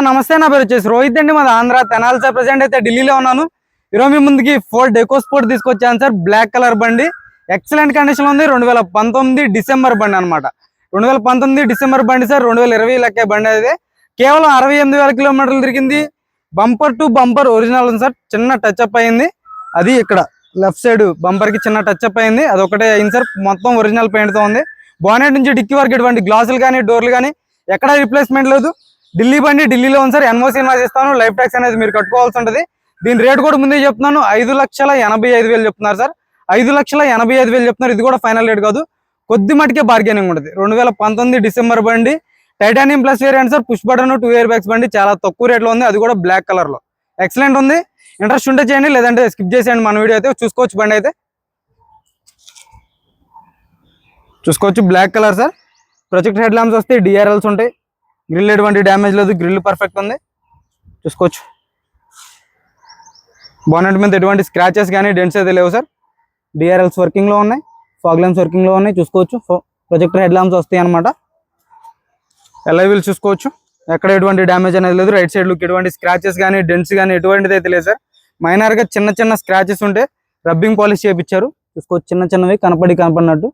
నమస్తే, నా పేరు వచ్చేసి రోహిత్ అండి. మాది ఆంధ్ర తెనాలి సార్. ప్రెసెంట్ అయితే ఢిల్లీలో ఉన్నాను. ఈరోజు మీ ముందుకి ఫోర్డ్ ఎకోస్పోర్ట్ తీసుకొచ్చాను సార్. బ్లాక్ కలర్ బండి, ఎక్సలెంట్ కండిషన్ ఉంది. 2019 డిసెంబర్ బండి అనమాట. 2019 డిసెంబర్ బండి సార్. 2020 లెక్కే బండి అయితే కేవలం 68,000 కిలోమీటర్లు తిరిగింది. బంపర్ టు బంపర్ ఒరిజినల్ ఉంది సార్. చిన్న టచ్ అప్ అయింది, అది ఇక్కడ లెఫ్ట్ సైడ్ బంపర్ కి చిన్న టచ్ అప్ అయింది, అదొకటే అయింది సార్. మొత్తం ఒరిజినల్ పెయింట్ తో ఉంది. బానెట్ నుంచి డిక్కీ వరకు ఎటువంటి గ్లాసులు కానీ డోర్లు కానీ ఎక్కడ రిప్లేస్మెంట్ లేదు. ఢిల్లీ బండి ఢిల్లీలో ఉంది సార్. ఎన్ఓసి ఇస్తాను, లైఫ్ ట్యాక్స్ అనేది మీరు కట్టుకోవాల్సి ఉంటుంది. దీని రేట్ కూడా ముందే చెప్తున్నాను, 5,85,000 చెప్తున్నారు సార్. 5,85,000 చెప్తున్నారు. ఇది కూడా ఫైనల్ రేట్ కాదు, కొద్ది మటుకే బార్గెనింగ్ ఉంటుంది. 2019 డిసెంబర్ బండి, titanium plus variant sir. Push button 2 air bags బండి, చాలా తక్కువ రేట్లో ఉంది, అది కూడా బ్లాక్ కలర్ లో. ఎక్సలెంట్ ఉంది. ఇంట్రెస్ట్ ఉంటే చేయండి, లేదంటే స్కిప్ చేసేయండి. మన వీడియో అయితే చూసుకోవచ్చు. బండి అయితే చూసుకోవచ్చు, black colour sir. Project head lamps వస్తాయి, డిఆర్ఎల్స్ ఉంటాయి. గ్రిల్ ఎటువంటి డ్యామేజ్ లేదు, గ్రిల్ పర్ఫెక్ట్ ఉంది, చూసుకోవచ్చు. బానెట్ మీద ఎటువంటి స్క్రాచెస్ కానీ డెంట్స్ అయితే లేవు సార్. డిఆర్ఎల్స్ వర్కింగ్ లో ఉన్నాయి, ఫాగ్ ల్యాంప్స్ వర్కింగ్ లో ఉన్నాయి, చూసుకోవచ్చు. ప్రొజెక్టర్ హెడ్ ల్యాంప్స్ వస్తాయి అనమాట. ఎల్ఐ వీల్ చూసుకోవచ్చు, ఎక్కడ ఎటువంటి డ్యామేజ్ అనేది లేదు. రైట్ సైడ్ లుక్ ఎటువంటి స్క్రాచెస్ కానీ డెంట్స్ కానీ ఎటువంటిది అయితే లేదు సార్. మైనర్ గా చిన్న చిన్న స్క్రాచెస్ ఉంటే రబ్బింగ్ పాలిష్ చేయించారు, చూసుకోవచ్చు. చిన్న చిన్నవి కనపడినట్టు.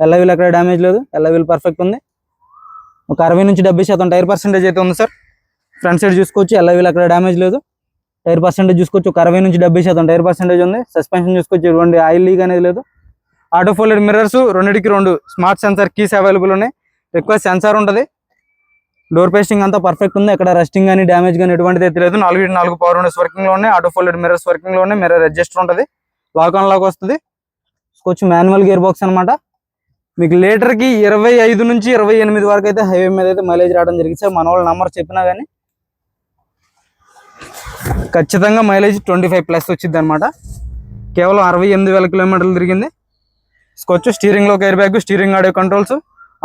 ఎల్ఐ వీల్ ఎక్కడ డ్యామేజ్ లేదు, ఎల్ఐ వీల్ పర్ఫెక్ట్ ఉంది. ఒక 60 నుంచి 70% టైర్ పర్సెంటేజ్ అయితే ఉంది సార్. ఫ్రంట్ సైడ్ చూసుకోవచ్చు, ఎల్ఐ వీల్ అక్కడ డ్యామేజ్ లేదు. టైర్ పర్సెంటేజ్ చూసుకోవచ్చు, ఒక 60 నుంచి 70% టైర్ పర్సెంటేజ్ ఉంది. సస్పెన్షన్ చూసుకోవచ్చు, ఎటువంటి ఆయిల్ లీక్ అనేది లేదు. ఆటో ఫోల్డెడ్ మిర్రర్స్, రెండింటికి 2 స్మార్ట్ సెన్సార్ కీస్ అవైలబుల్ ఉన్నాయి. రిక్వెస్ట్ సెన్సార్ ఉంటుంది. డోర్ పేస్టింగ్ అంతా పర్ఫెక్ట్ ఉంది, ఎక్కడ రస్టింగ్ కానీ డ్యామేజ్ కానీ ఎటువంటిది అయితే లేదు. 4x4 పవర్ విండోస్ వర్కింగ్ లో ఉన్నాయి. ఆటో ఫోల్డెడ్ మిర్రర్స్ వర్కింగ్ లో ఉన్నాయి. మిర్రర్ అడ్జస్టర్ ఉంటుంది, లాక్ ఆన్ లాక్ వస్తుంది. చూసుకోవచ్చు, మాన్యువల్ గేర్ బాక్స్ అనమాట. మీకు లీటర్ కి 25 నుంచి 28 వరకు అయితే హైవే మీద అయితే మైలేజ్ రావడం జరిగింది సార్. మన వాళ్ళ నంబర్ చెప్పినా కానీ ఖచ్చితంగా మైలేజ్ 25+ వచ్చింది అనమాట. కేవలం 68,000 కిలోమీటర్లు తిరిగింది. చూసుకోవచ్చు, స్టీరింగ్ లో airbag, steering audio controls,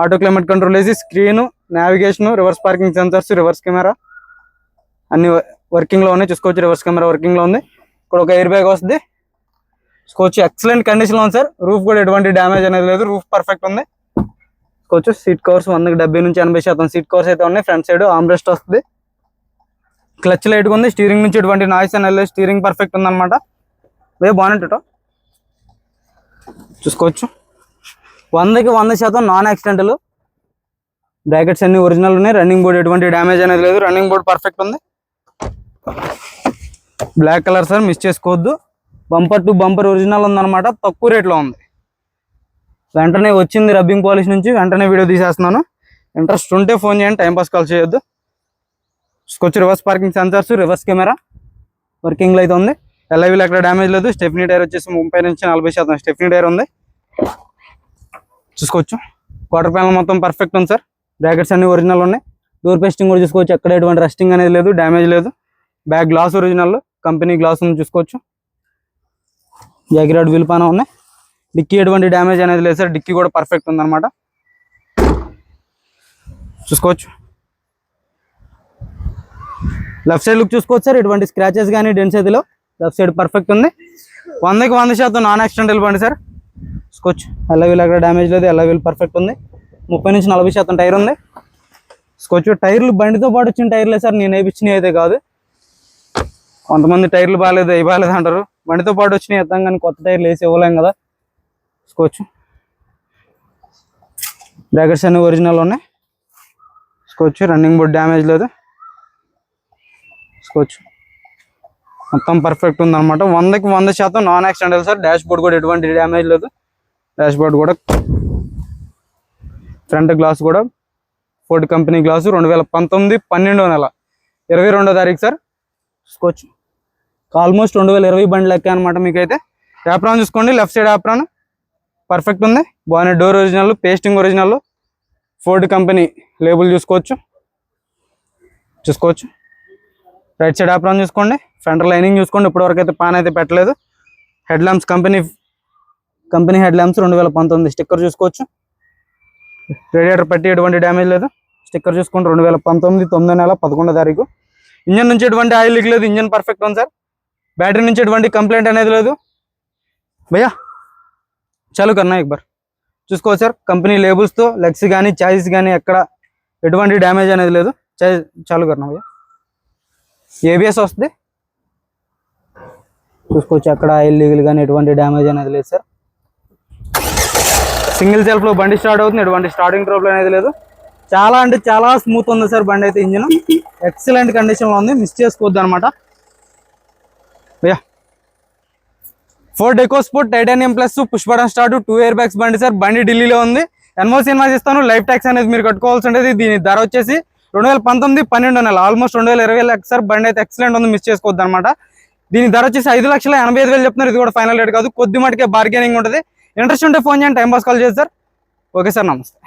auto climate control వేసి, screen, navigation, reverse parking sensors, reverse camera అన్ని వర్కింగ్ లో ఉన్నాయి. చూసుకోవచ్చు, రివర్స్ కెమెరా వర్కింగ్ లో ఉంది. ఇక్కడ ఒక ఎయిర్ బ్యాగ్ వస్తుంది. చూసుకోవచ్చు, ఎక్సలెంట్ కండిషన్ లో ఉంది సార్. రూఫ్ కూడా ఎటువంటి డ్యామేజ్ అనేది లేదు, రూఫ్ పర్ఫెక్ట్ ఉంది. చూసుకోవచ్చు, సీట్ కవర్స్ 70 నుంచి 80% సీట్ కవర్స్ అయితే ఉన్నాయి. ఫ్రంట్ సైడ్ ఆర్మ్రెస్ట్ వస్తుంది. క్లచ్ లైట్ ఉంది. స్టీరింగ్ నుంచి ఎటువంటి నాయిస్ అనేది లేదు, స్టీరింగ్ పర్ఫెక్ట్ ఉంది అనమాట. వే బానెట్ చూసుకోవచ్చు, 100కి 100% నాన్ యాక్సిడెంటల్. బ్రాకెట్స్ అన్ని ఒరిజినల్ ఉన్నాయి. రన్నింగ్ బోర్డ్ ఎటువంటి డ్యామేజ్ అనేది లేదు, రన్నింగ్ బోర్డ్ పర్ఫెక్ట్ ఉంది. బ్లాక్ కలర్ సార్, మిస్ చేసుకోవద్దు. బంపర్ టు బంపర్ ఒరిజినల్ ఉందన్నమాట, తక్కువ రేట్లో ఉంది. వెంటనే వచ్చింది రబ్బింగ్ పాలిష్ నుంచి, వెంటనే వీడియో తీసేస్తున్నాను. ఇంట్రెస్ట్ ఉంటే ఫోన్ చేయండి, టైంపాస్ కాల్ చేయొద్దు. చూసుకోవచ్చు, reverse parking sensors, reverse camera వర్కింగ్లో అయితే ఉంది. ఎల్ఐవీలో ఎక్కడ డ్యామేజ్ లేదు. స్టెఫ్నీ టైర్ వచ్చేసి 30 నుంచి 40% స్టెఫ్నీ టైర్ ఉంది. చూసుకోవచ్చు, క్వార్టర్ ప్యానల్ మొత్తం పర్ఫెక్ట్ ఉంది సార్. బ్రాకెట్స్ అన్ని ఒరిజినల్ ఉన్నాయి. డోర్ పేస్టింగ్ కూడా చూసుకోవచ్చు, ఎక్కడ ఎటువంటి రస్టింగ్ అనేది లేదు, డ్యామేజ్ లేదు. Back glass original, company glass ఉంది, చూసుకోవచ్చు. జాగిరాడ్ వీల్ పానా ఉన్నాయి. డిక్కీ ఎటువంటి డ్యామేజ్ అనేది లేదు సార్. డిక్కీ కూడా పర్ఫెక్ట్ ఉందన్నమాట, చూసుకోవచ్చు. లెఫ్ట్ సైడ్ లుక్ చూసుకోవచ్చు సార్, ఎటువంటి స్క్రాచెస్ కానీ డెంట్స్ అయితే లెఫ్ట్ సైడ్ పర్ఫెక్ట్ ఉంది. 100కి 100% నాన్ యాక్సిడెంటల్ బండి సార్. చూసుకోవచ్చు, ఎల్ఐ వీల్ అక్కడ డ్యామేజ్ లేదు, ఎల్ఐ వీల్ పర్ఫెక్ట్ ఉంది. 30 నుంచి 40% టైర్ ఉంది. చూసుకోవచ్చు, టైర్లు బండితో పాటు వచ్చిన టైర్లే సార్, నేను వేయించినవి అయితే కాదు. కొంతమంది టైర్లు బాగాలేదు, అవి బాగాలేదు అంటారు. బండితో పాటు వచ్చినాయి ఇద్దాం, కానీ కొత్త టైర్లు వేసి ఇవ్వలేం కదా. చూసుకోవచ్చు, బ్రాకెట్స్ అన్ని ఒరిజినల్ ఉన్నాయి. చూసుకోవచ్చు, రన్నింగ్ బోర్డ్ డ్యామేజ్ లేదు. చూసుకోవచ్చు, మొత్తం పర్ఫెక్ట్ ఉందన్నమాట. 100కి 100% non accidental sir. Dash board కూడా ఎటువంటి డ్యామేజ్ లేదు. డాష్ బోర్డ్ కూడా, ఫ్రంట్ గ్లాస్ కూడా ఫోర్డ్ కంపెనీ గ్లాసు. 2019 12వ నెల 22వ తారీఖు సార్. చూసుకోవచ్చు, ఆల్మోస్ట్ 2020 బండి లెక్క అనమాట. మీకైతే యాప్రాన్ చూసుకోండి, లెఫ్ట్ సైడ్ యాప్రాన్ పర్ఫెక్ట్ ఉంది. బాగానే door original, pasting original, Ford company label చూసుకోవచ్చు. రైట్ సైడ్ యాప్రాన్ చూసుకోండి. ఫ్రంట్ లైనింగ్ చూసుకోండి, ఇప్పటివరకు అయితే పాన్ అయితే పెట్టలేదు. Head lamps company head lamps 2019 sticker చూసుకోవచ్చు. రేడియేటర్ పెట్టి ఎటువంటి డ్యామేజ్ లేదు. స్టిక్కర్ చూసుకోండి, 2019 9వ నెల 11వ తారీఖు. ఇంజన్ నుంచి ఎటువంటి ఆయిల్ లీక్ లేదు, ఇంజన్ పర్ఫెక్ట్ ఉంది సార్. బ్యాటరీ నుంచి ఎటువంటి కంప్లైంట్ అనేది లేదు. భయ్యా చాలు కన్నా ఎక్ బార్ చూసుకోవచ్చు సార్. కంపెనీ లేబుల్స్తో లెగ్స్ కానీ చాయిస్ కానీ ఎక్కడ ఎటువంటి డ్యామేజ్ అనేది లేదు. చాలు కన్నా భయ్యా. ఏబిఎస్ వస్తుంది, చూసుకోవచ్చు. అక్కడ ఇల్లీగల్ కానీ ఎటువంటి డ్యామేజ్ అనేది లేదు సార్. సింగిల్ సెల్ఫ్లో బండి స్టార్ట్ అవుతుంది, ఎటువంటి స్టార్టింగ్ ట్రబుల్ అనేది లేదు. చాలా అంటే చాలా స్మూత్ ఉంది సార్ బండి అయితే. ఇంజిన్ ఎక్సలెంట్ కండిషన్లో ఉంది, మిస్ చేసుకోవద్దు అనమాట. Ford EcoSport titanium plus push button start 2 air bags బండి సార్. బండి ఢిల్లీలో ఉంది. ఎన్ఓసి ఇన్వాయిస్ ఇస్తాను, లైఫ్ ట్యాక్స్ అనేది మీరు కట్టుకోవాల్సి ఉంటుంది. దీని ధర వచ్చేసి 2019 12 నెల, ఆల్మోస్ట్ 2020 లక్ష సార్. బండి అయితే ఎక్సలెంట్ ఉంది, మిస్ చేసుకోవద్దు అనమాట. దీని ధర వచ్చేసి 5,85,000 చెప్తున్నారు. ఇది కూడా ఫైనల్ రేట్ కాదు, కొద్ది మటుకే బార్గెనింగ్ ఉంటుంది. ఇంట్రెస్ట్ ఉంటే ఫోన్ చేయండి, టైం పాస్ కాల్ చేసి సార్. ఓకే సార్, నమస్తే.